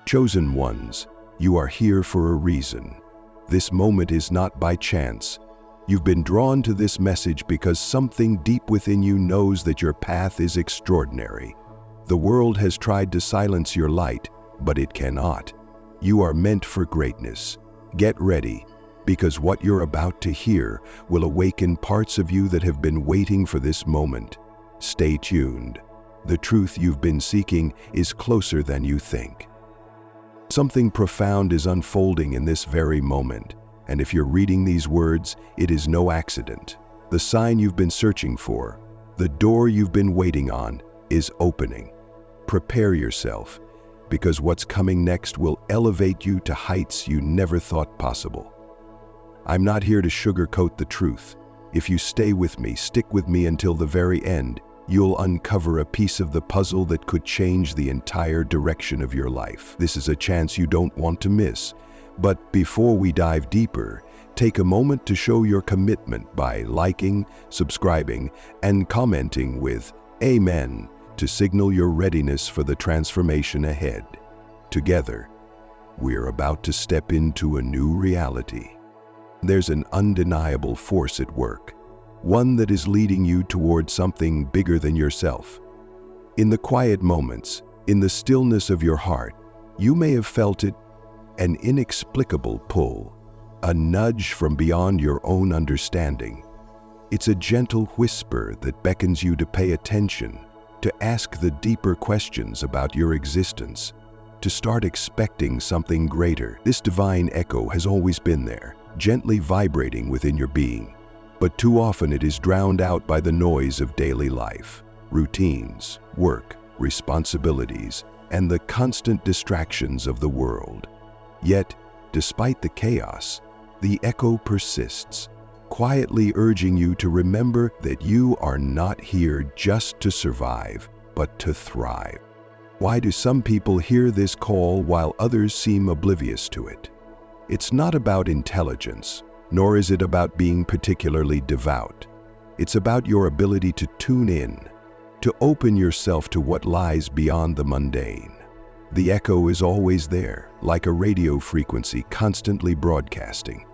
Chosen ones, you are here for a reason. This moment is not by chance. You've been drawn to this message because something deep within you knows that your path is extraordinary. The world has tried to silence your light, but it cannot. You are meant for greatness. Get ready, because what you're about to hear will awaken parts of you that have been waiting for this moment. Stay tuned. The truth you've been seeking is closer than you think. Something profound is unfolding in this very moment, and if you're reading these words, it is no accident. The sign you've been searching for, the door you've been waiting on, is opening. Prepare yourself, because what's coming next will elevate you to heights you never thought possible. I'm not here to sugarcoat the truth. If you stay with me, stick with me until the very end, you'll uncover a piece of the puzzle that could change the entire direction of your life. This is a chance you don't want to miss. But before we dive deeper, take a moment to show your commitment by liking, subscribing, and commenting with "Amen" to signal your readiness for the transformation ahead. Together, we're about to step into a new reality. There's an undeniable force at work, one that is leading you toward something bigger than yourself. In the quiet moments, in the stillness of your heart, you may have felt it, an inexplicable pull, a nudge from beyond your own understanding. It's a gentle whisper that beckons you to pay attention, to ask the deeper questions about your existence, to start expecting something greater. This divine echo has always been there, gently vibrating within your being. But too often it is drowned out by the noise of daily life, routines, work, responsibilities, and the constant distractions of the world. Yet, despite the chaos, the echo persists, quietly urging you to remember that you are not here just to survive, but to thrive. Why do some people hear this call while others seem oblivious to it? It's not about intelligence, nor is it about being particularly devout. It's about your ability to tune in, to open yourself to what lies beyond the mundane. The echo is always there, like a radio frequency constantly broadcasting.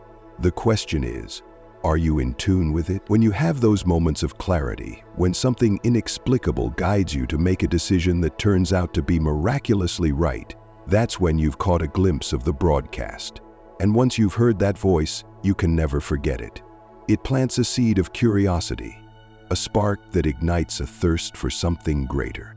The question is, are you in tune with it? When you have those moments of clarity, when something inexplicable guides you to make a decision that turns out to be miraculously right, that's when you've caught a glimpse of the broadcast. And once you've heard that voice, you can never forget it. It plants a seed of curiosity, a spark that ignites a thirst for something greater.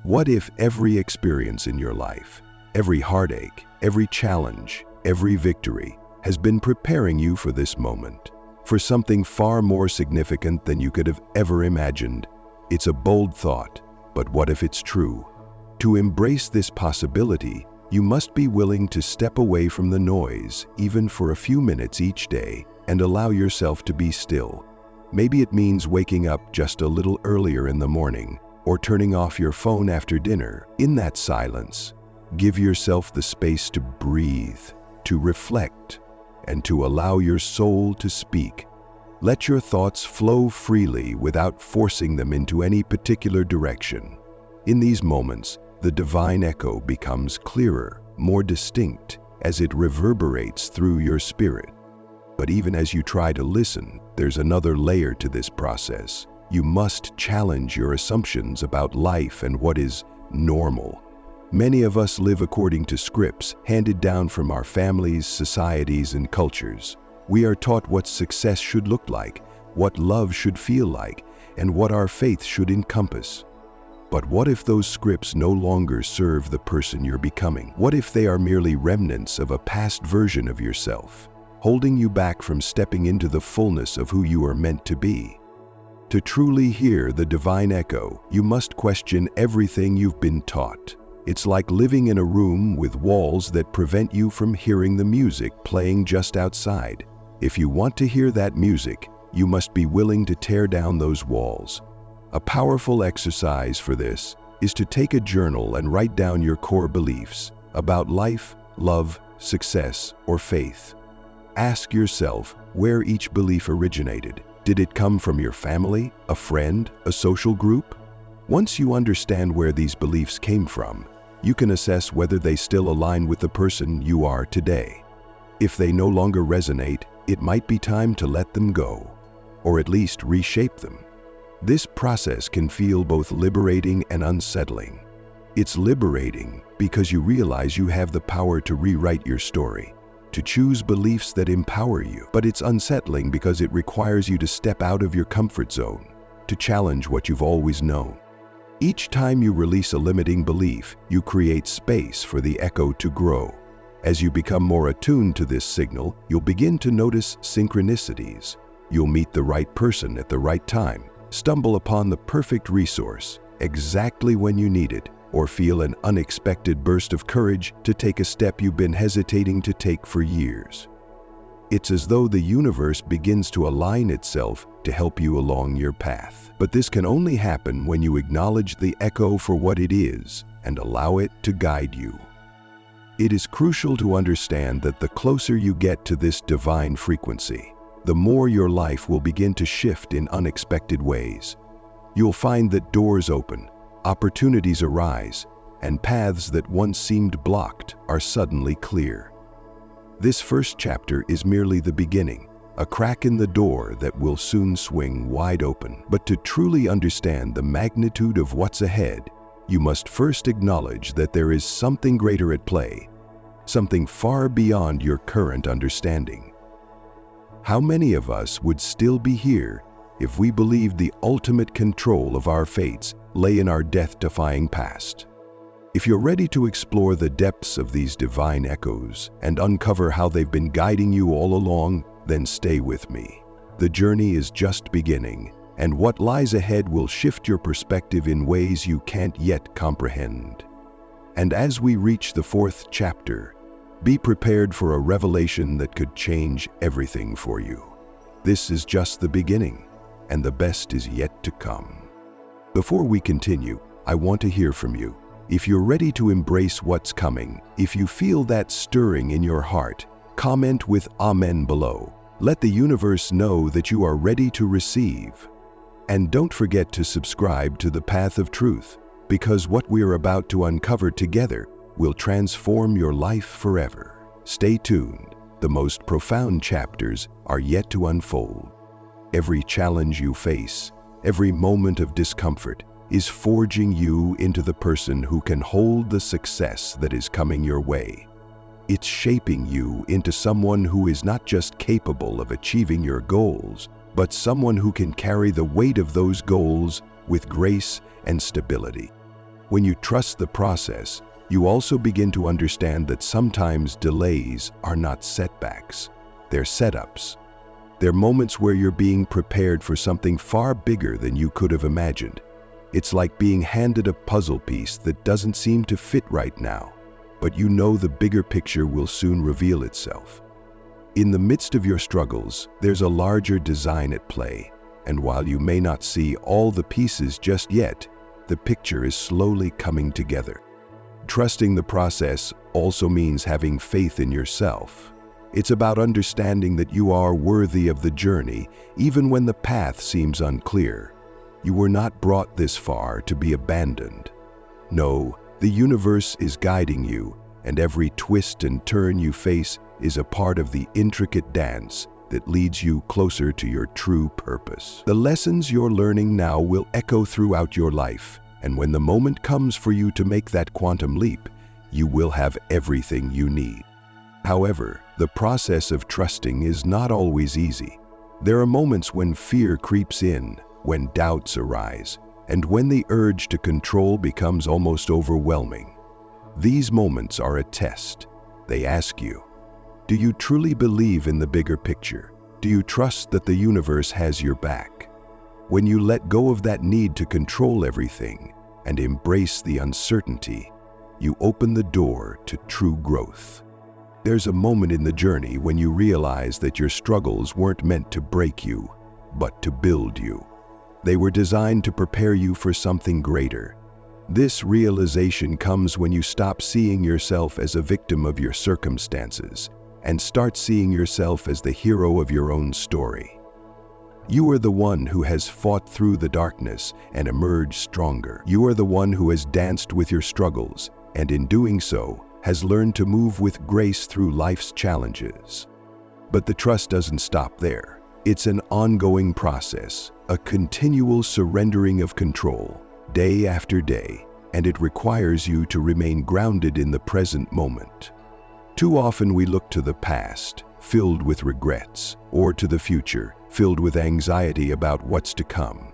What if every experience in your life, every heartache, every challenge, every victory has been preparing you for this moment, for something far more significant than you could have ever imagined? It's a bold thought, but what if it's true? To embrace this possibility, you must be willing to step away from the noise, even for a few minutes each day, and allow yourself to be still. Maybe it means waking up just a little earlier in the morning, or turning off your phone after dinner. In that silence, give yourself the space to breathe, to reflect, and to allow your soul to speak. Let your thoughts flow freely without forcing them into any particular direction. In these moments, the divine echo becomes clearer, more distinct, as it reverberates through your spirit. But even as you try to listen, there's another layer to this process. You must challenge your assumptions about life and what is normal. Many of us live according to scripts handed down from our families, societies, and cultures. We are taught what success should look like, what love should feel like, and what our faith should encompass. But what if those scripts no longer serve the person you're becoming? What if they are merely remnants of a past version of yourself, holding you back from stepping into the fullness of who you are meant to be? To truly hear the divine echo, you must question everything you've been taught. It's like living in a room with walls that prevent you from hearing the music playing just outside. If you want to hear that music, you must be willing to tear down those walls. A powerful exercise for this is to take a journal and write down your core beliefs about life, love, success, or faith. Ask yourself where each belief originated. Did it come from your family, a friend, a social group? Once you understand where these beliefs came from, you can assess whether they still align with the person you are today. If they no longer resonate, it might be time to let them go, or at least reshape them. This process can feel both liberating and unsettling. It's liberating because you realize you have the power to rewrite your story, to choose beliefs that empower you. But it's unsettling because it requires you to step out of your comfort zone, to challenge what you've always known. Each time you release a limiting belief, you create space for the echo to grow. As you become more attuned to this signal, you'll begin to notice synchronicities. You'll meet the right person at the right time, stumble upon the perfect resource exactly when you need it, or feel an unexpected burst of courage to take a step you've been hesitating to take for years. It's as though the universe begins to align itself to help you along your path. But this can only happen when you acknowledge the echo for what it is and allow it to guide you. It is crucial to understand that the closer you get to this divine frequency, the more your life will begin to shift in unexpected ways. You'll find that doors open, opportunities arise, and paths that once seemed blocked are suddenly clear. This first chapter is merely the beginning, a crack in the door that will soon swing wide open. But to truly understand the magnitude of what's ahead, you must first acknowledge that there is something greater at play, something far beyond your current understanding. How many of us would still be here if we believed the ultimate control of our fates lay in our death-defying past? If you're ready to explore the depths of these divine echoes and uncover how they've been guiding you all along, then stay with me. The journey is just beginning, and what lies ahead will shift your perspective in ways you can't yet comprehend. And as we reach the fourth chapter, be prepared for a revelation that could change everything for you. This is just the beginning, and the best is yet to come. Before we continue, I want to hear from you. If you're ready to embrace what's coming, if you feel that stirring in your heart, comment with Amen below. Let the universe know that you are ready to receive. And don't forget to subscribe to the Path of Truth, because what we're about to uncover together will transform your life forever. Stay tuned. The most profound chapters are yet to unfold. Every challenge you face, every moment of discomfort, is forging you into the person who can hold the success that is coming your way. It's shaping you into someone who is not just capable of achieving your goals, but someone who can carry the weight of those goals with grace and stability. When you trust the process, you also begin to understand that sometimes delays are not setbacks, they're setups. They're moments where you're being prepared for something far bigger than you could have imagined. It's like being handed a puzzle piece that doesn't seem to fit right now, but you know the bigger picture will soon reveal itself. In the midst of your struggles, there's a larger design at play, and while you may not see all the pieces just yet, the picture is slowly coming together. Trusting the process also means having faith in yourself. It's about understanding that you are worthy of the journey, even when the path seems unclear. You were not brought this far to be abandoned. No, the universe is guiding you, and every twist and turn you face is a part of the intricate dance that leads you closer to your true purpose. The lessons you're learning now will echo throughout your life, and when the moment comes for you to make that quantum leap, you will have everything you need. However, the process of trusting is not always easy. There are moments when fear creeps in, when doubts arise, and when the urge to control becomes almost overwhelming. These moments are a test. They ask you, do you truly believe in the bigger picture? Do you trust that the universe has your back? When you let go of that need to control everything and embrace the uncertainty, you open the door to true growth. There's a moment in the journey when you realize that your struggles weren't meant to break you, but to build you. They were designed to prepare you for something greater. This realization comes when you stop seeing yourself as a victim of your circumstances and start seeing yourself as the hero of your own story. You are the one who has fought through the darkness and emerged stronger. You are the one who has danced with your struggles and in doing so, has learned to move with grace through life's challenges. But the trust doesn't stop there. It's an ongoing process, a continual surrendering of control, day after day, and it requires you to remain grounded in the present moment. Too often we look to the past, filled with regrets, or to the future, filled with anxiety about what's to come.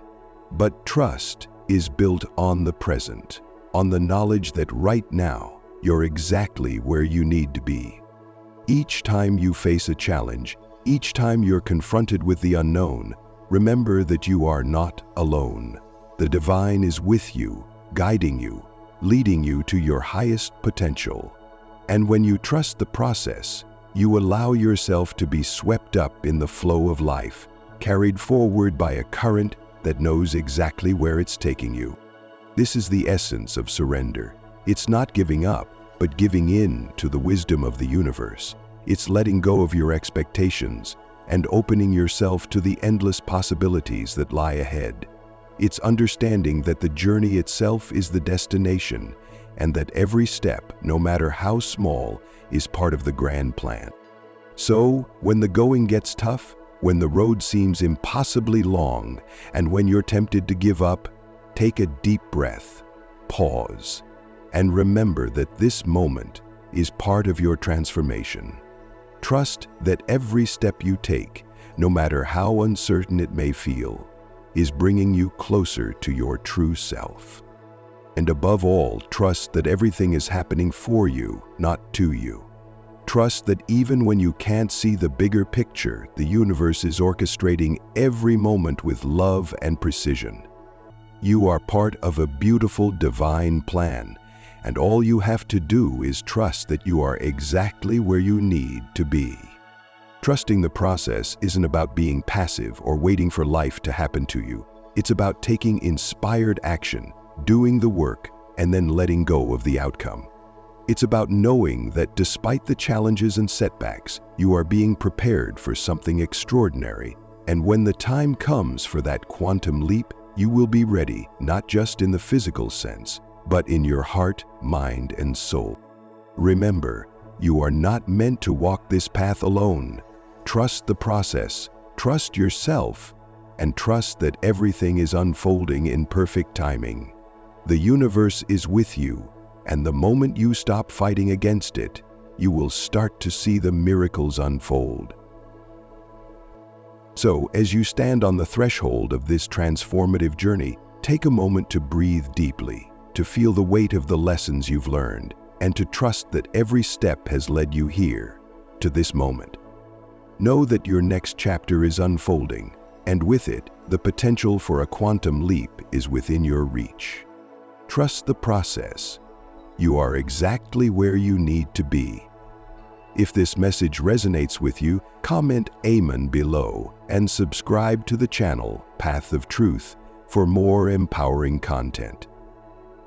But trust is built on the present, on the knowledge that right now, you're exactly where you need to be. Each time you face a challenge, each time you're confronted with the unknown, remember that you are not alone. The divine is with you, guiding you, leading you to your highest potential. And when you trust the process, you allow yourself to be swept up in the flow of life, carried forward by a current that knows exactly where it's taking you. This is the essence of surrender. It's not giving up, but giving in to the wisdom of the universe. It's letting go of your expectations and opening yourself to the endless possibilities that lie ahead. It's understanding that the journey itself is the destination, and that every step, no matter how small, is part of the grand plan. So, when the going gets tough, when the road seems impossibly long, and when you're tempted to give up, take a deep breath, pause, and remember that this moment is part of your transformation. Trust that every step you take, no matter how uncertain it may feel, is bringing you closer to your true self. And above all, trust that everything is happening for you, not to you. Trust that even when you can't see the bigger picture, the universe is orchestrating every moment with love and precision. You are part of a beautiful divine plan, and all you have to do is trust that you are exactly where you need to be. Trusting the process isn't about being passive or waiting for life to happen to you. It's about taking inspired action, doing the work, and then letting go of the outcome. It's about knowing that despite the challenges and setbacks, you are being prepared for something extraordinary. And when the time comes for that quantum leap, you will be ready, not just in the physical sense, but in your heart, mind, and soul. Remember, you are not meant to walk this path alone. Trust the process, trust yourself, and trust that everything is unfolding in perfect timing. The universe is with you, and the moment you stop fighting against it, you will start to see the miracles unfold. So, as you stand on the threshold of this transformative journey, take a moment to breathe deeply, to feel the weight of the lessons you've learned, and to trust that every step has led you here, to this moment. Know that your next chapter is unfolding, and with it, the potential for a quantum leap is within your reach. Trust the process. You are exactly where you need to be. If this message resonates with you, comment Amen below and subscribe to the channel Path of Truth for more empowering content.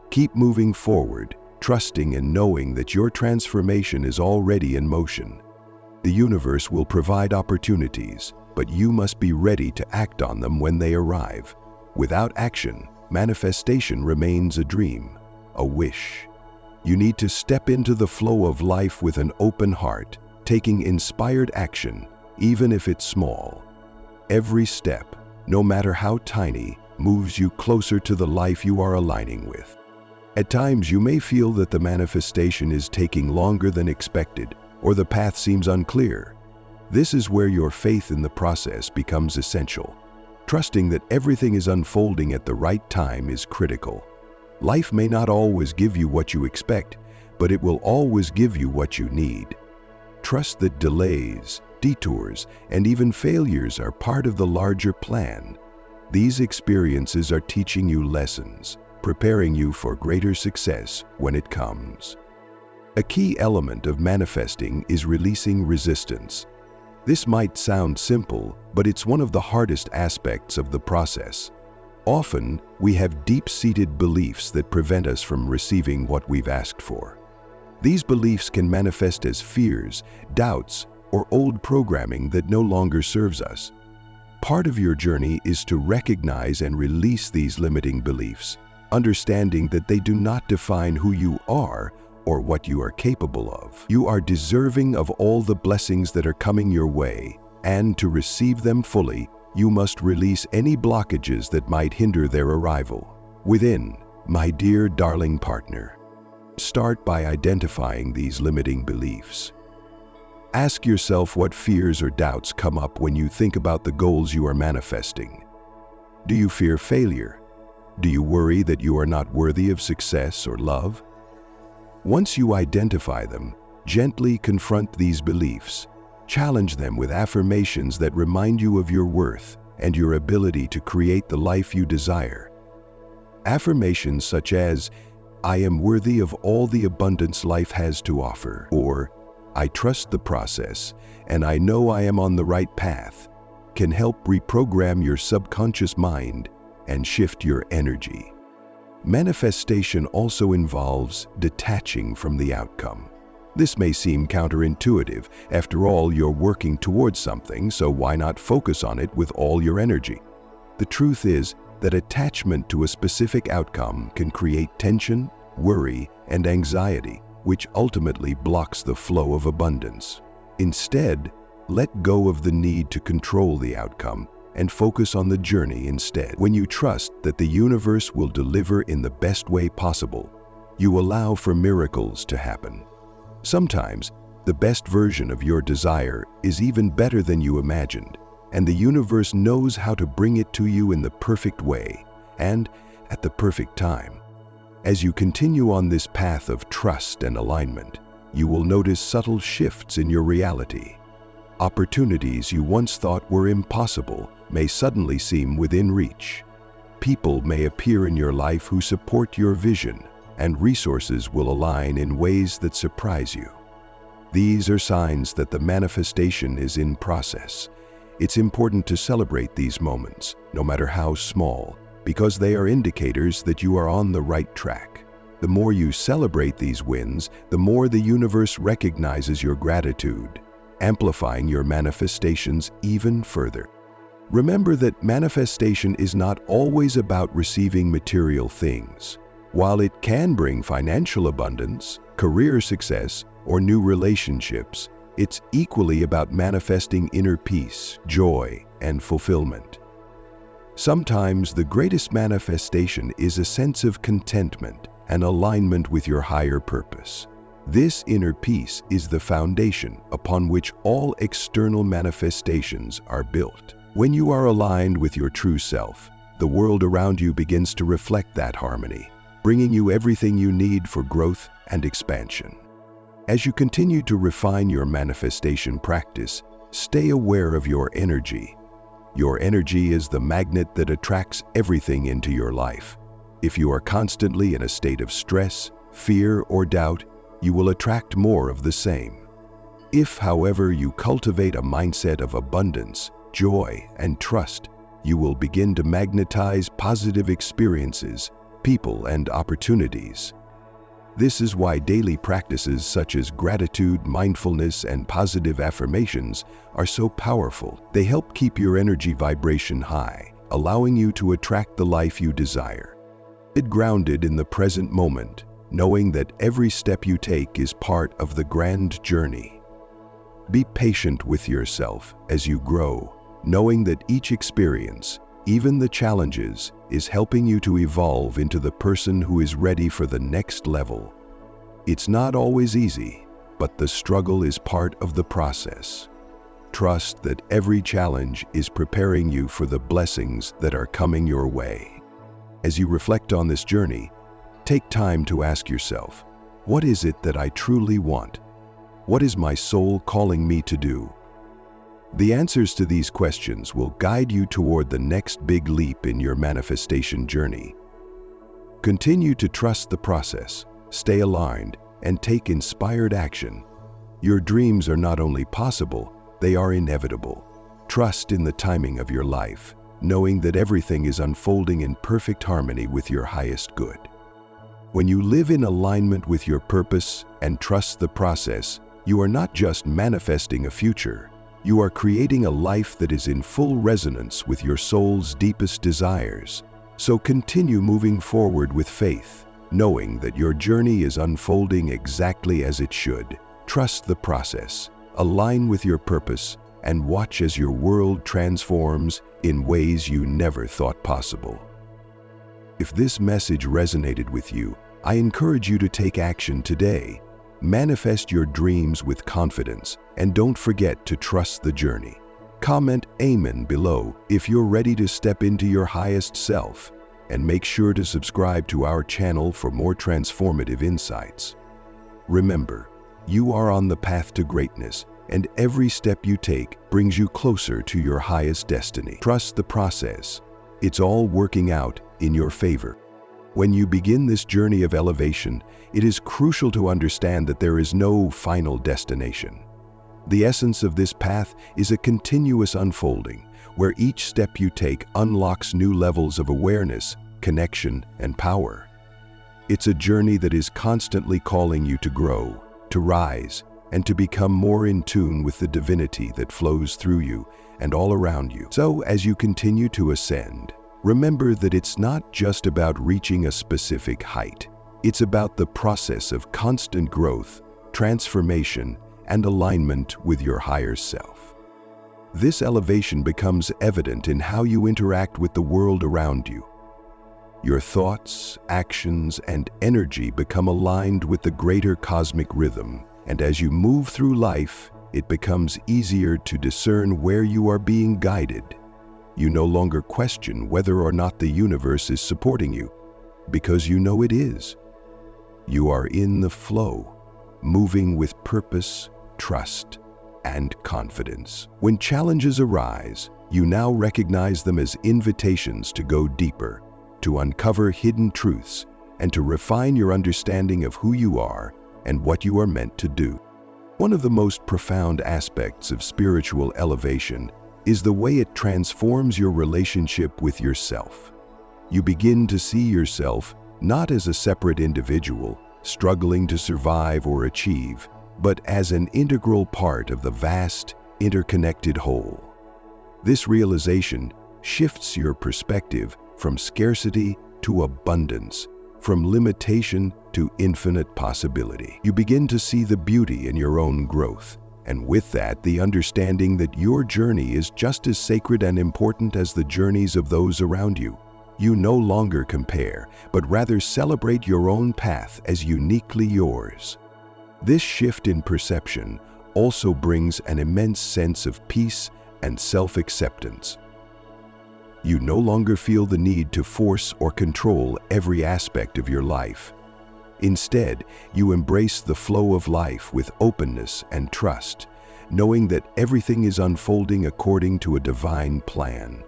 Keep moving forward, trusting and knowing that your transformation is already in motion. The universe will provide opportunities, but you must be ready to act on them when they arrive. Without action, manifestation remains a dream, a wish. You need to step into the flow of life with an open heart, taking inspired action, even if it's small. Every step, no matter how tiny, moves you closer to the life you are aligning with. At times, you may feel that the manifestation is taking longer than expected, or the path seems unclear. This is where your faith in the process becomes essential. Trusting that everything is unfolding at the right time is critical. Life may not always give you what you expect, but it will always give you what you need. Trust that delays, detours, and even failures are part of the larger plan. These experiences are teaching you lessons, preparing you for greater success when it comes. A key element of manifesting is releasing resistance. This might sound simple, but it's one of the hardest aspects of the process. Often, we have deep-seated beliefs that prevent us from receiving what we've asked for. These beliefs can manifest as fears, doubts, or old programming that no longer serves us. Part of your journey is to recognize and release these limiting beliefs. understanding that they do not define who you are or what you are capable of. You are deserving of all the blessings that are coming your way, and to receive them fully, you must release any blockages that might hinder their arrival. Within, my dear darling partner, start by identifying these limiting beliefs. Ask yourself what fears or doubts come up when you think about the goals you are manifesting. Do you fear failure? Do you worry that you are not worthy of success or love? Once you identify them, gently confront these beliefs. Challenge them with affirmations that remind you of your worth and your ability to create the life you desire. Affirmations such as, "I am worthy of all the abundance life has to offer," or "I trust the process and I know I am on the right path," can help reprogram your subconscious mind and shift your energy. Manifestation also involves detaching from the outcome. This may seem counterintuitive. After all, you're working towards something, so why not focus on it with all your energy? The truth is that attachment to a specific outcome can create tension, worry, and anxiety, which ultimately blocks the flow of abundance. Instead, let go of the need to control the outcome and focus on the journey instead. When you trust that the universe will deliver in the best way possible, you allow for miracles to happen. Sometimes, the best version of your desire is even better than you imagined, and the universe knows how to bring it to you in the perfect way and at the perfect time. As you continue on this path of trust and alignment, you will notice subtle shifts in your reality. Opportunities you once thought were impossible may suddenly seem within reach. People may appear in your life who support your vision, and resources will align in ways that surprise you. These are signs that the manifestation is in process. It's important to celebrate these moments, no matter how small, because they are indicators that you are on the right track. The more you celebrate these wins, the more the universe recognizes your gratitude, amplifying your manifestations even further. Remember that manifestation is not always about receiving material things. While it can bring financial abundance, career success, or new relationships, it's equally about manifesting inner peace, joy, and fulfillment. Sometimes the greatest manifestation is a sense of contentment and alignment with your higher purpose. This inner peace is the foundation upon which all external manifestations are built. When you are aligned with your true self, the world around you begins to reflect that harmony, bringing you everything you need for growth and expansion. As you continue to refine your manifestation practice, stay aware of your energy. Your energy is the magnet that attracts everything into your life. If you are constantly in a state of stress, fear, or doubt, you will attract more of the same. If, however, you cultivate a mindset of abundance, joy, and trust, you will begin to magnetize positive experiences, people, and opportunities. This is why daily practices such as gratitude, mindfulness, and positive affirmations are so powerful. They help keep your energy vibration high, allowing you to attract the life you desire. Get grounded in the present moment, knowing that every step you take is part of the grand journey. Be patient with yourself as you grow, knowing that each experience, even the challenges, is helping you to evolve into the person who is ready for the next level. It's not always easy, but the struggle is part of the process. Trust that every challenge is preparing you for the blessings that are coming your way. As you reflect on this journey, take time to ask yourself, what is it that I truly want? What is my soul calling me to do? The answers to these questions will guide you toward the next big leap in your manifestation journey. Continue to trust the process, stay aligned, and take inspired action. Your dreams are not only possible, they are inevitable. Trust in the timing of your life, knowing that everything is unfolding in perfect harmony with your highest good. When you live in alignment with your purpose and trust the process, you are not just manifesting a future. You are creating a life that is in full resonance with your soul's deepest desires. So continue moving forward with faith, knowing that your journey is unfolding exactly as it should. Trust the process, align with your purpose, and watch as your world transforms in ways you never thought possible. If this message resonated with you, I encourage you to take action today. Manifest your dreams with confidence, and don't forget to trust the journey. Comment Amen below if you're ready to step into your highest self, and make sure to subscribe to our channel for more transformative insights. Remember, you are on the path to greatness, and every step you take brings you closer to your highest destiny. Trust the process. It's all working out in your favor. When you begin this journey of elevation, it is crucial to understand that there is no final destination. The essence of this path is a continuous unfolding, where each step you take unlocks new levels of awareness, connection, and power. It's a journey that is constantly calling you to grow, to rise, and to become more in tune with the divinity that flows through you and all around you. So, as you continue to ascend, remember that it's not just about reaching a specific height. It's about the process of constant growth, transformation, and alignment with your higher self. This elevation becomes evident in how you interact with the world around you. Your thoughts, actions, and energy become aligned with the greater cosmic rhythm, and as you move through life, it becomes easier to discern where you are being guided. You no longer question whether or not the universe is supporting you, because you know it is. You are in the flow, moving with purpose, trust, and confidence. When challenges arise, you now recognize them as invitations to go deeper, to uncover hidden truths, and to refine your understanding of who you are and what you are meant to do. One of the most profound aspects of spiritual elevation is the way it transforms your relationship with yourself. You begin to see yourself not as a separate individual, struggling to survive or achieve, but as an integral part of the vast, interconnected whole. This realization shifts your perspective from scarcity to abundance, from limitation to infinite possibility. You begin to see the beauty in your own growth, and with that, the understanding that your journey is just as sacred and important as the journeys of those around you. You no longer compare, but rather celebrate your own path as uniquely yours. This shift in perception also brings an immense sense of peace and self-acceptance. You no longer feel the need to force or control every aspect of your life. Instead, you embrace the flow of life with openness and trust, knowing that everything is unfolding according to a divine plan.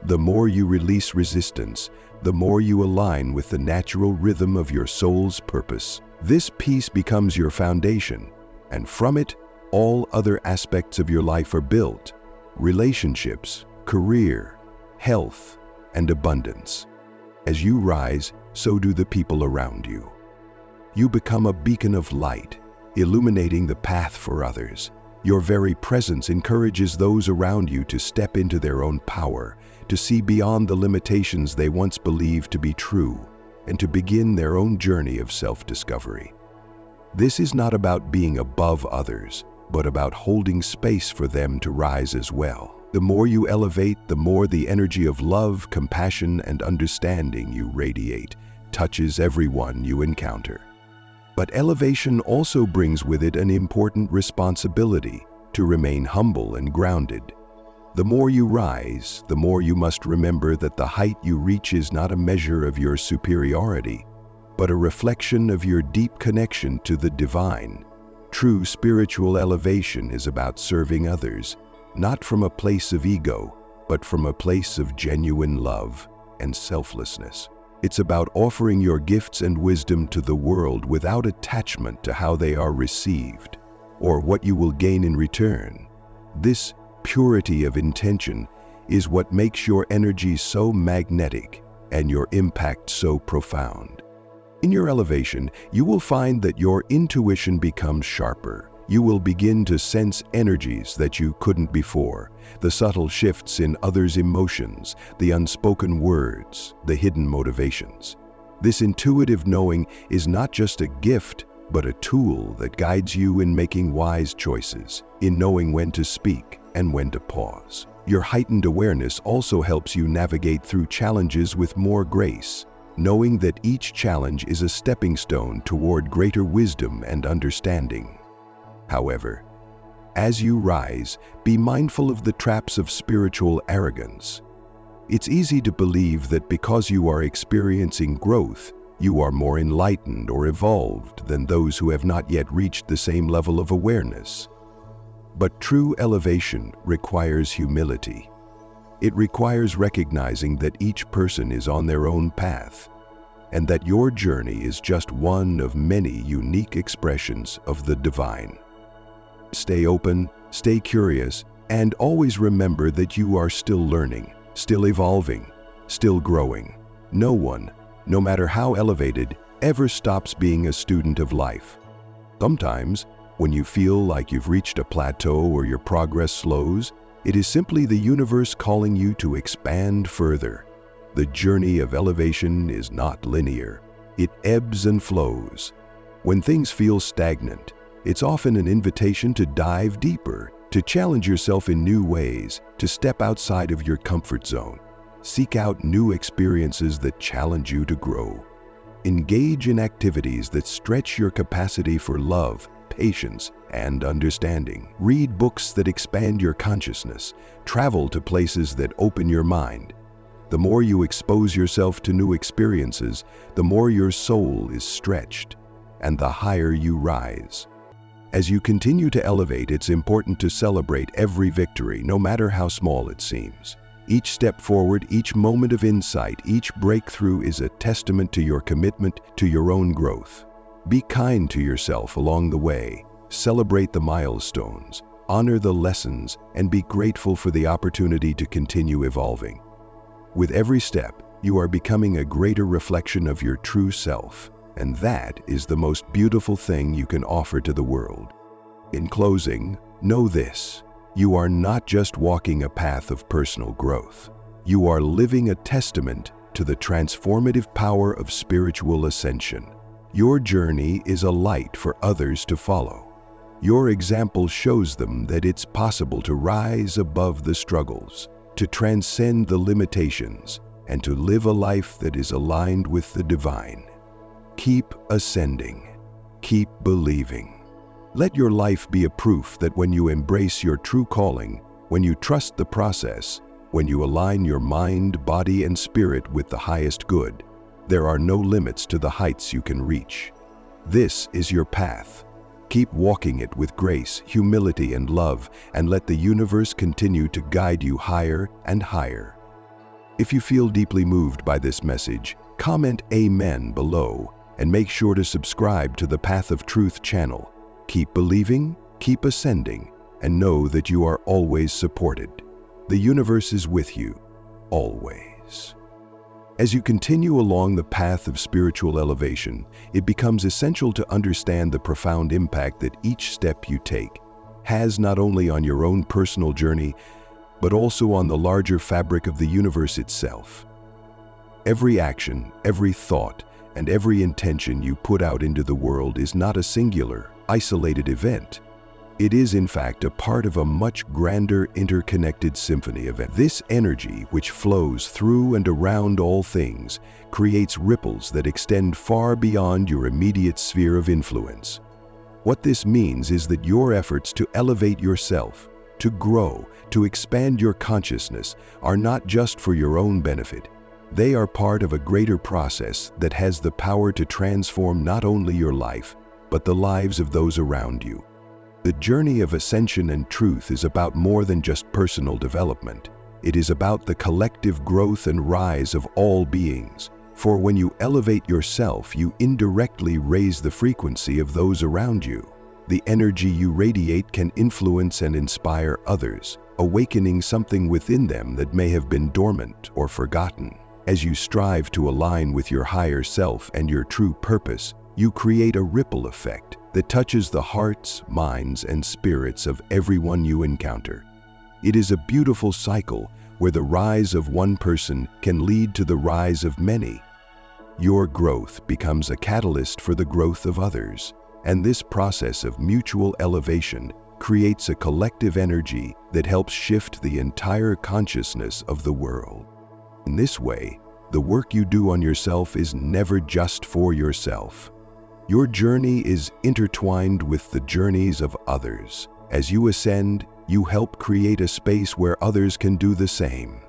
The more you release resistance, the more you align with the natural rhythm of your soul's purpose. This peace becomes your foundation, and from it, all other aspects of your life are built: relationships, career, health, and abundance. As you rise, so do the people around you. You become a beacon of light, illuminating the path for others. Your very presence encourages those around you to step into their own power, to see beyond the limitations they once believed to be true, and to begin their own journey of self-discovery. This is not about being above others, but about holding space for them to rise as well. The more you elevate, the more the energy of love, compassion, and understanding you radiate touches everyone you encounter. But elevation also brings with it an important responsibility to remain humble and grounded. The more you rise, the more you must remember that the height you reach is not a measure of your superiority, but a reflection of your deep connection to the divine. True spiritual elevation is about serving others, not from a place of ego, but from a place of genuine love and selflessness. It's about offering your gifts and wisdom to the world without attachment to how they are received or what you will gain in return. This purity of intention is what makes your energy so magnetic and your impact so profound. In your elevation, you will find that your intuition becomes sharper, You will begin to sense energies that you couldn't before, the subtle shifts in others' emotions, the unspoken words, the hidden motivations. This intuitive knowing is not just a gift, but a tool that guides you in making wise choices, in knowing when to speak and when to pause. Your heightened awareness also helps you navigate through challenges with more grace, knowing that each challenge is a stepping stone toward greater wisdom and understanding. However, as you rise, be mindful of the traps of spiritual arrogance. It's easy to believe that because you are experiencing growth, you are more enlightened or evolved than those who have not yet reached the same level of awareness. But true elevation requires humility. It requires recognizing that each person is on their own path, and that your journey is just one of many unique expressions of the divine. Stay open, stay curious, and always remember that you are still learning, still evolving, still growing. No one, no matter how elevated, ever stops being a student of life. Sometimes, when you feel like you've reached a plateau or your progress slows, it is simply the universe calling you to expand further. The journey of elevation is not linear. It ebbs and flows. When things feel stagnant, it's often an invitation to dive deeper, to challenge yourself in new ways, to step outside of your comfort zone. Seek out new experiences that challenge you to grow. Engage in activities that stretch your capacity for love, patience, and understanding. Read books that expand your consciousness. Travel to places that open your mind. The more you expose yourself to new experiences, the more your soul is stretched, and the higher you rise. As you continue to elevate, it's important to celebrate every victory, no matter how small it seems. Each step forward, each moment of insight, each breakthrough is a testament to your commitment to your own growth. Be kind to yourself along the way. Celebrate the milestones, honor the lessons, and be grateful for the opportunity to continue evolving. With every step, you are becoming a greater reflection of your true self, and that is the most beautiful thing you can offer to the world. In closing, know this: you are not just walking a path of personal growth. You are living a testament to the transformative power of spiritual ascension. Your journey is a light for others to follow. Your example shows them that it's possible to rise above the struggles, to transcend the limitations, and to live a life that is aligned with the divine. Keep ascending. Keep believing. Let your life be a proof that when you embrace your true calling, when you trust the process, when you align your mind, body, and spirit with the highest good, there are no limits to the heights you can reach. This is your path. Keep walking it with grace, humility, and love, and let the universe continue to guide you higher and higher. If you feel deeply moved by this message, comment Amen below, and make sure to subscribe to the Path of Truth channel. Keep believing, keep ascending, and know that you are always supported. The universe is with you, always. As you continue along the path of spiritual elevation, it becomes essential to understand the profound impact that each step you take has not only on your own personal journey, but also on the larger fabric of the universe itself. Every action, every thought, and every intention you put out into the world is not a singular, isolated event. It is, in fact, a part of a much grander, interconnected symphony event. This energy, which flows through and around all things, creates ripples that extend far beyond your immediate sphere of influence. What this means is that your efforts to elevate yourself, to grow, to expand your consciousness, are not just for your own benefit. They are part of a greater process that has the power to transform not only your life, but the lives of those around you. The journey of ascension and truth is about more than just personal development. It is about the collective growth and rise of all beings. For when you elevate yourself, you indirectly raise the frequency of those around you. The energy you radiate can influence and inspire others, awakening something within them that may have been dormant or forgotten. As you strive to align with your higher self and your true purpose, you create a ripple effect, that touches the hearts, minds, and spirits of everyone you encounter. It is a beautiful cycle where the rise of one person can lead to the rise of many. Your growth becomes a catalyst for the growth of others, and this process of mutual elevation creates a collective energy that helps shift the entire consciousness of the world. In this way, the work you do on yourself is never just for yourself. Your journey is intertwined with the journeys of others. As you ascend, you help create a space where others can do the same.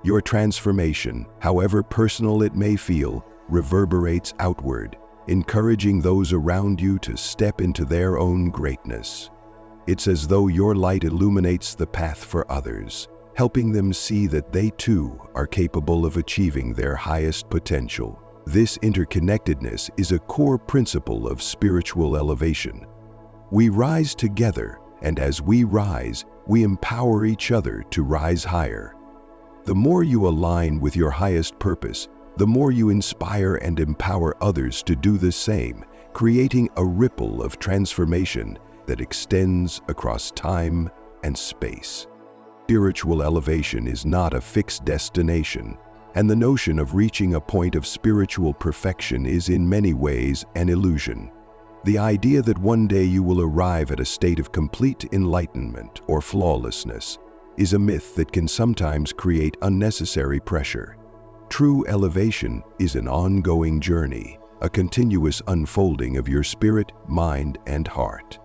Your transformation, however personal it may feel, reverberates outward, encouraging those around you to step into their own greatness. It's as though your light illuminates the path for others, helping them see that they too are capable of achieving their highest potential. This interconnectedness is a core principle of spiritual elevation. We rise together, and as we rise, we empower each other to rise higher. The more you align with your highest purpose, the more you inspire and empower others to do the same, creating a ripple of transformation that extends across time and space. Spiritual elevation is not a fixed destination, and the notion of reaching a point of spiritual perfection is in many ways an illusion. The idea that one day you will arrive at a state of complete enlightenment or flawlessness is a myth that can sometimes create unnecessary pressure. True elevation is an ongoing journey, a continuous unfolding of your spirit, mind, and heart.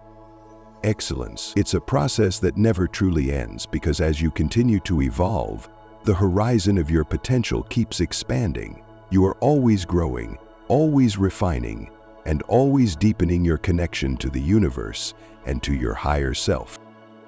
Excellence, it's a process that never truly ends because as you continue to evolve, the horizon of your potential keeps expanding. You are always growing, always refining, and always deepening your connection to the universe and to your higher self.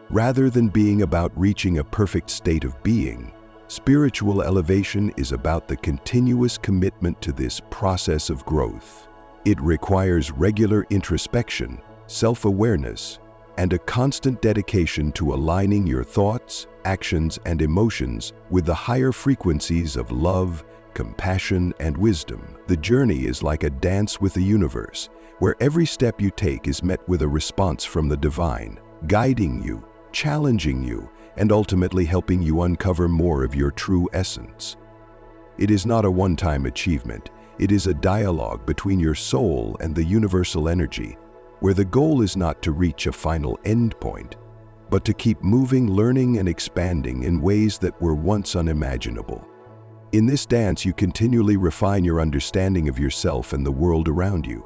Rather than being about reaching a perfect state of being, spiritual elevation is about the continuous commitment to this process of growth. It requires regular introspection, self-awareness, and a constant dedication to aligning your thoughts, actions, and emotions with the higher frequencies of love, compassion, and wisdom. The journey is like a dance with the universe, where every step you take is met with a response from the divine, guiding you, challenging you, and ultimately helping you uncover more of your true essence. It is not a one-time achievement. It is a dialogue between your soul and the universal energy, where the goal is not to reach a final endpoint, but to keep moving, learning, and expanding in ways that were once unimaginable. In this dance, you continually refine your understanding of yourself and the world around you.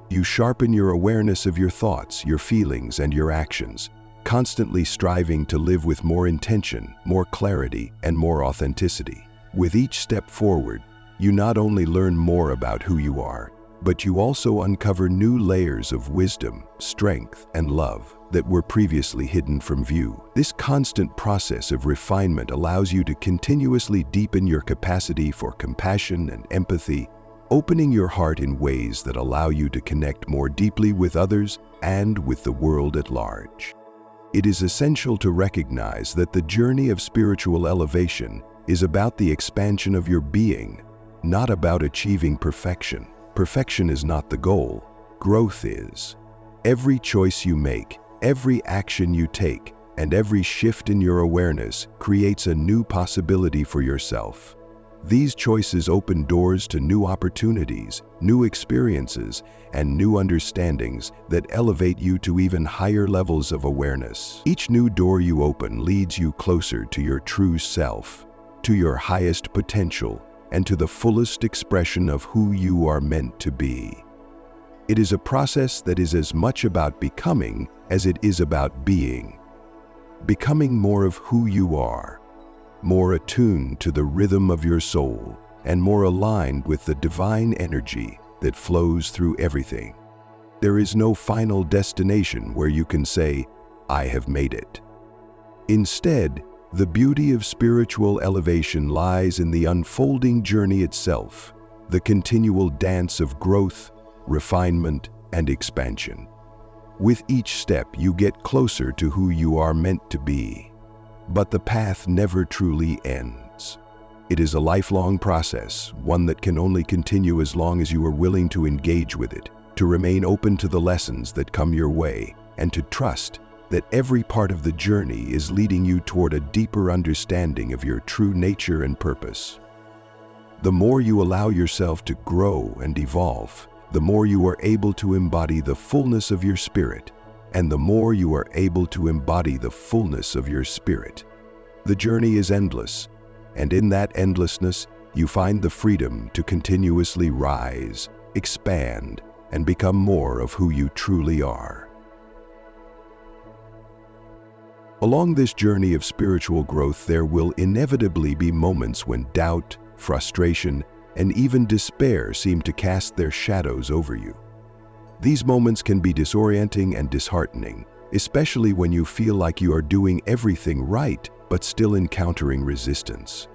You sharpen your awareness of your thoughts, your feelings, and your actions, constantly striving to live with more intention, more clarity, and more authenticity. With each step forward, you not only learn more about who you are, but you also uncover new layers of wisdom, strength, and love that were previously hidden from view. This constant process of refinement allows you to continuously deepen your capacity for compassion and empathy, opening your heart in ways that allow you to connect more deeply with others and with the world at large. It is essential to recognize that the journey of spiritual elevation is about the expansion of your being, not about achieving perfection. Perfection is not the goal, growth is. Every choice you make, every action you take, and every shift in your awareness creates a new possibility for yourself. These choices open doors to new opportunities, new experiences, and new understandings that elevate you to even higher levels of awareness. Each new door you open leads you closer to your true self, to your highest potential, and to the fullest expression of who you are meant to be. It is a process that is as much about becoming as it is about being. Becoming more of who you are, more attuned to the rhythm of your soul, and more aligned with the divine energy that flows through everything. There is no final destination where you can say, "I have made it." Instead, the beauty of spiritual elevation lies in the unfolding journey itself, the continual dance of growth, refinement, and expansion. With each step, you get closer to who you are meant to be. But the path never truly ends. It is a lifelong process, one that can only continue as long as you are willing to engage with it, to remain open to the lessons that come your way, and to trust that every part of the journey is leading you toward a deeper understanding of your true nature and purpose. The more you allow yourself to grow and evolve, the more you are able to embody the fullness of your spirit, and the more you are able to embody the fullness of your spirit. The journey is endless, and in that endlessness, you find the freedom to continuously rise, expand, and become more of who you truly are. Along this journey of spiritual growth, there will inevitably be moments when doubt, frustration, and even despair seem to cast their shadows over you. These moments can be disorienting and disheartening, especially when you feel like you are doing everything right but still encountering resistance.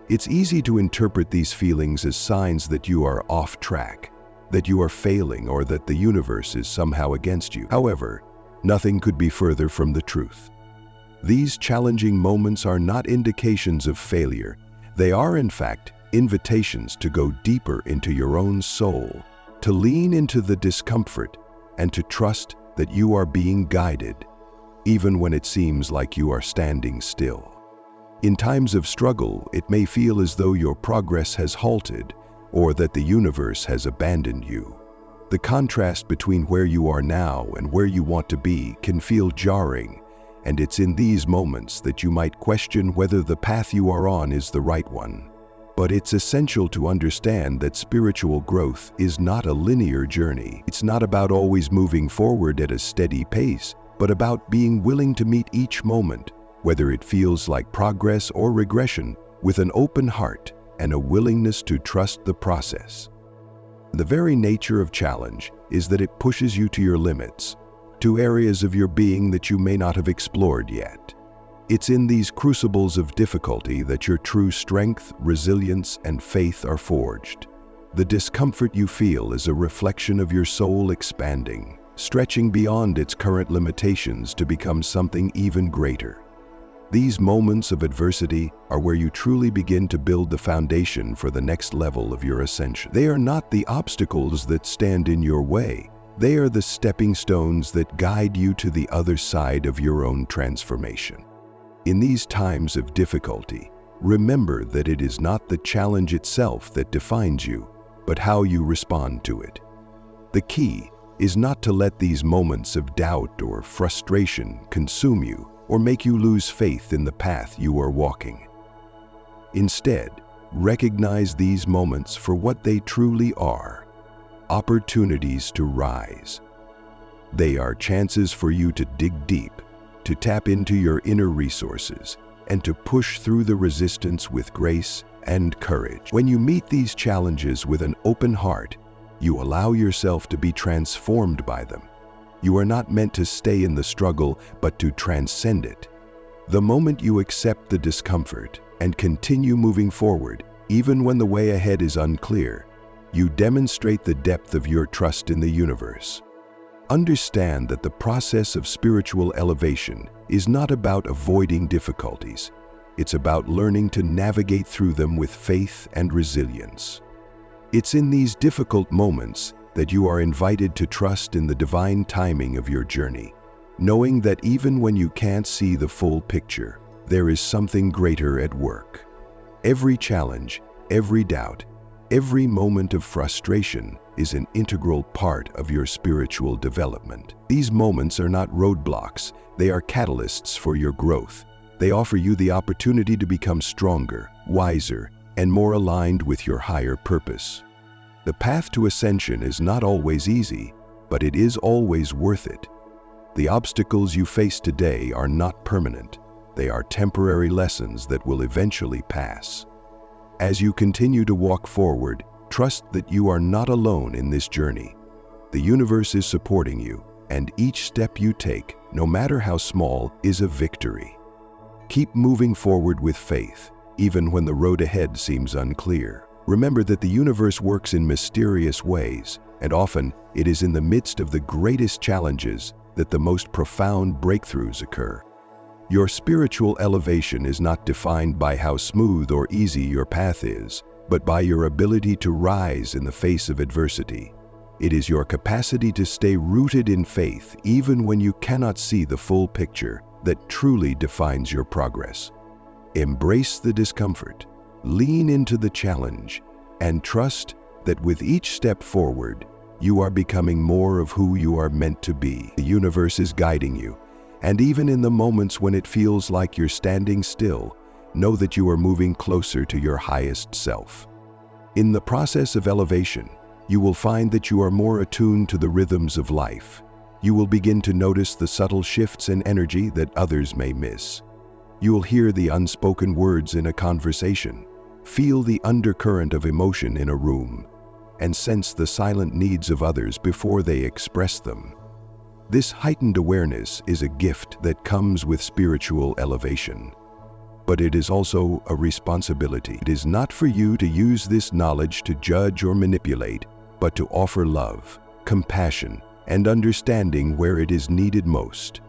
It's easy to interpret these feelings as signs that you are off track, that you are failing, or that the universe is somehow against you. However, nothing could be further from the truth. These challenging moments are not indications of failure. They are, in fact, invitations to go deeper into your own soul, to lean into the discomfort, and to trust that you are being guided, even when it seems like you are standing still. In times of struggle, it may feel as though your progress has halted, or that the universe has abandoned you. The contrast between where you are now and where you want to be can feel jarring, and it's in these moments that you might question whether the path you are on is the right one. But it's essential to understand that spiritual growth is not a linear journey. It's not about always moving forward at a steady pace, but about being willing to meet each moment, whether it feels like progress or regression, with an open heart and a willingness to trust the process. The very nature of challenge is that it pushes you to your limits, to areas of your being that you may not have explored yet. It's in these crucibles of difficulty that your true strength, resilience, and faith are forged. The discomfort you feel is a reflection of your soul expanding, stretching beyond its current limitations to become something even greater. These moments of adversity are where you truly begin to build the foundation for the next level of your ascension. They are not the obstacles that stand in your way. They are the stepping stones that guide you to the other side of your own transformation. In these times of difficulty, remember that it is not the challenge itself that defines you, but how you respond to it. The key is not to let these moments of doubt or frustration consume you or make you lose faith in the path you are walking. Instead, recognize these moments for what they truly are: opportunities to rise. They are chances for you to dig deep, to tap into your inner resources, and to push through the resistance with grace and courage. When you meet these challenges with an open heart, you allow yourself to be transformed by them. You are not meant to stay in the struggle, but to transcend it. The moment you accept the discomfort and continue moving forward, even when the way ahead is unclear, you demonstrate the depth of your trust in the universe. Understand that the process of spiritual elevation is not about avoiding difficulties. It's about learning to navigate through them with faith and resilience. It's in these difficult moments that you are invited to trust in the divine timing of your journey, knowing that even when you can't see the full picture, there is something greater at work. Every challenge, every doubt, every moment of frustration is an integral part of your spiritual development. These moments are not roadblocks, they are catalysts for your growth. They offer you the opportunity to become stronger, wiser, and more aligned with your higher purpose. The path to ascension is not always easy, but it is always worth it. The obstacles you face today are not permanent. They are temporary lessons that will eventually pass. As you continue to walk forward, trust that you are not alone in this journey. The universe is supporting you, and each step you take, no matter how small, is a victory. Keep moving forward with faith, even when the road ahead seems unclear. Remember that the universe works in mysterious ways, and often it is in the midst of the greatest challenges that the most profound breakthroughs occur. Your spiritual elevation is not defined by how smooth or easy your path is, but by your ability to rise in the face of adversity. It is your capacity to stay rooted in faith even when you cannot see the full picture that truly defines your progress. Embrace the discomfort, lean into the challenge, and trust that with each step forward, you are becoming more of who you are meant to be. The universe is guiding you, and even in the moments when it feels like you're standing still, know that you are moving closer to your highest self. In the process of elevation, you will find that you are more attuned to the rhythms of life. You will begin to notice the subtle shifts in energy that others may miss. You will hear the unspoken words in a conversation, feel the undercurrent of emotion in a room, and sense the silent needs of others before they express them. This heightened awareness is a gift that comes with spiritual elevation. But it is also a responsibility. It is not for you to use this knowledge to judge or manipulate, but to offer love, compassion, and understanding where it is needed most.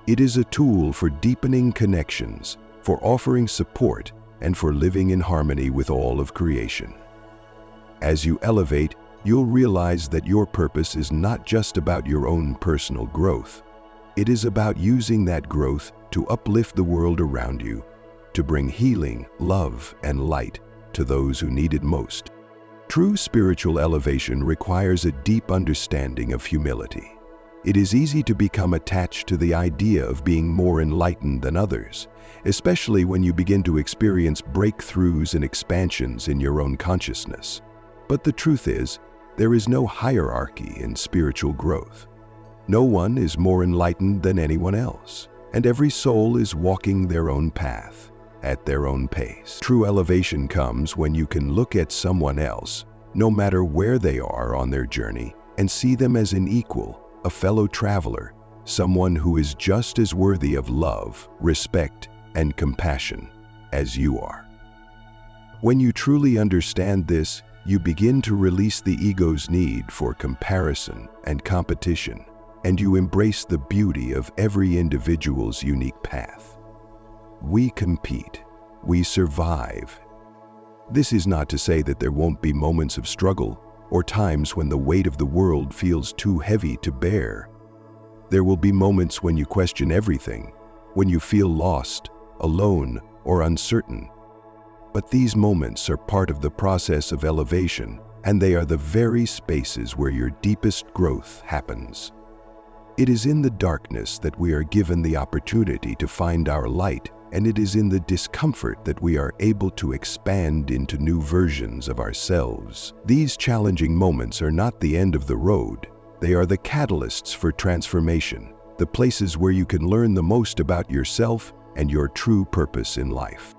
It is a tool for deepening connections, for offering support, and for living in harmony with all of creation. As you elevate, you'll realize that your purpose is not just about your own personal growth. It is about using that growth to uplift the world around you, to bring healing, love, and light to those who need it most. True spiritual elevation requires a deep understanding of humility. It is easy to become attached to the idea of being more enlightened than others, especially when you begin to experience breakthroughs and expansions in your own consciousness. But the truth is, there is no hierarchy in spiritual growth. No one is more enlightened than anyone else, and every soul is walking their own path, at their own pace. True elevation comes when you can look at someone else, no matter where they are on their journey, and see them as an equal, a fellow traveler, someone who is just as worthy of love, respect, and compassion as you are. When you truly understand this, you begin to release the ego's need for comparison and competition, and you embrace the beauty of every individual's unique path. We compete, we survive. This is not to say that there won't be moments of struggle or times when the weight of the world feels too heavy to bear. There will be moments when you question everything, when you feel lost, alone, or uncertain. But these moments are part of the process of elevation, and they are the very spaces where your deepest growth happens. It is in the darkness that we are given the opportunity to find our light, and it is in the discomfort that we are able to expand into new versions of ourselves. These challenging moments are not the end of the road. They are the catalysts for transformation, the places where you can learn the most about yourself and your true purpose in life.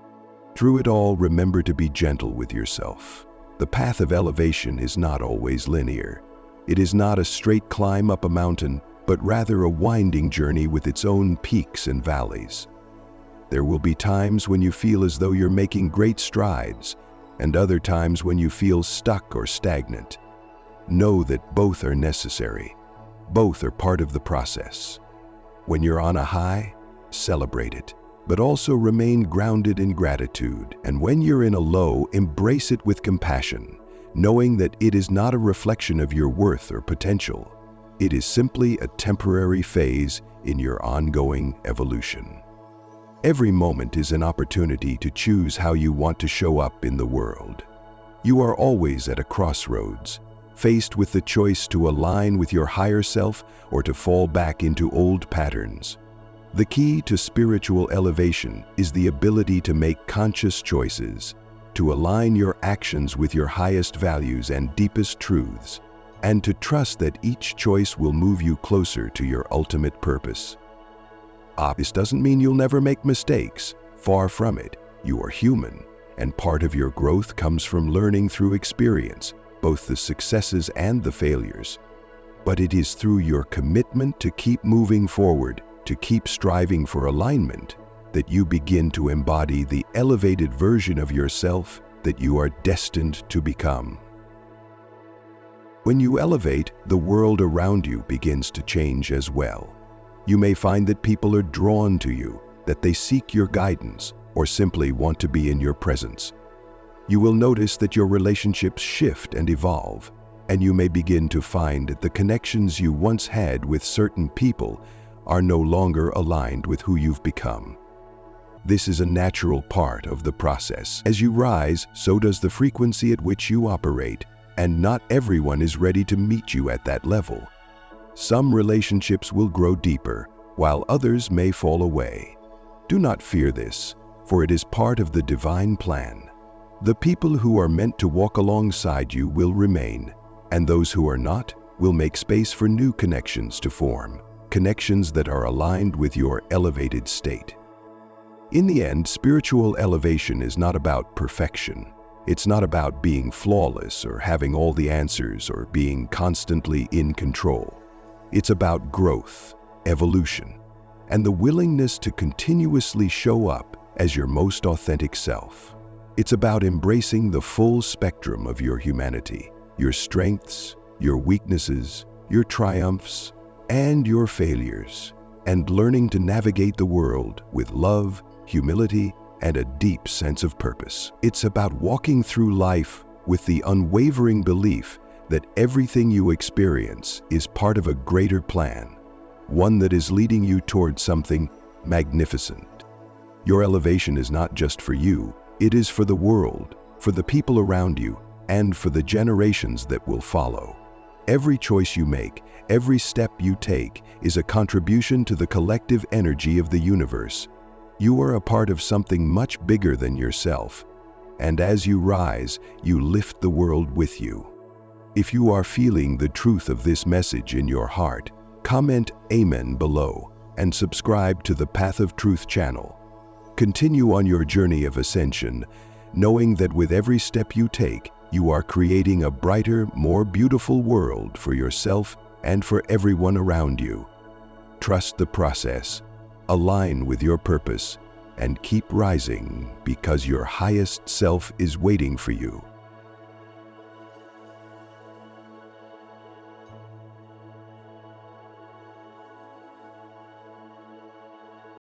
Through it all, remember to be gentle with yourself. The path of elevation is not always linear. It is not a straight climb up a mountain, but rather a winding journey with its own peaks and valleys. There will be times when you feel as though you're making great strides, and other times when you feel stuck or stagnant. Know that both are necessary. Both are part of the process. When you're on a high, celebrate it, but also remain grounded in gratitude. And when you're in a low, embrace it with compassion, knowing that it is not a reflection of your worth or potential. It is simply a temporary phase in your ongoing evolution. Every moment is an opportunity to choose how you want to show up in the world. You are always at a crossroads, faced with the choice to align with your higher self or to fall back into old patterns. The key to spiritual elevation is the ability to make conscious choices, to align your actions with your highest values and deepest truths, and to trust that each choice will move you closer to your ultimate purpose. This doesn't mean you'll never make mistakes. Far from it. You are human, and part of your growth comes from learning through experience, both the successes and the failures. But it is through your commitment to keep moving forward, to keep striving for alignment, that you begin to embody the elevated version of yourself that you are destined to become. When you elevate, the world around you begins to change as well. You may find that people are drawn to you, that they seek your guidance, or simply want to be in your presence. You will notice that your relationships shift and evolve, and you may begin to find that the connections you once had with certain people are no longer aligned with who you've become. This is a natural part of the process. As you rise, so does the frequency at which you operate, and not everyone is ready to meet you at that level. Some relationships will grow deeper, while others may fall away. Do not fear this, for it is part of the divine plan. The people who are meant to walk alongside you will remain, and those who are not will make space for new connections to form, connections that are aligned with your elevated state. In the end, spiritual elevation is not about perfection. It's not about being flawless or having all the answers or being constantly in control. It's about growth, evolution, and the willingness to continuously show up as your most authentic self. It's about embracing the full spectrum of your humanity, your strengths, your weaknesses, your triumphs, and your failures, and learning to navigate the world with love, humility, and a deep sense of purpose. It's about walking through life with the unwavering belief that everything you experience is part of a greater plan, one that is leading you toward something magnificent. Your elevation is not just for you, it is for the world, for the people around you, and for the generations that will follow. Every choice you make, every step you take, is a contribution to the collective energy of the universe. You are a part of something much bigger than yourself, and as you rise, you lift the world with you. If you are feeling the truth of this message in your heart, comment Amen below and subscribe to the Path of Truth channel. Continue on your journey of ascension, knowing that with every step you take, you are creating a brighter, more beautiful world for yourself and for everyone around you. Trust the process, align with your purpose, and keep rising because your highest self is waiting for you.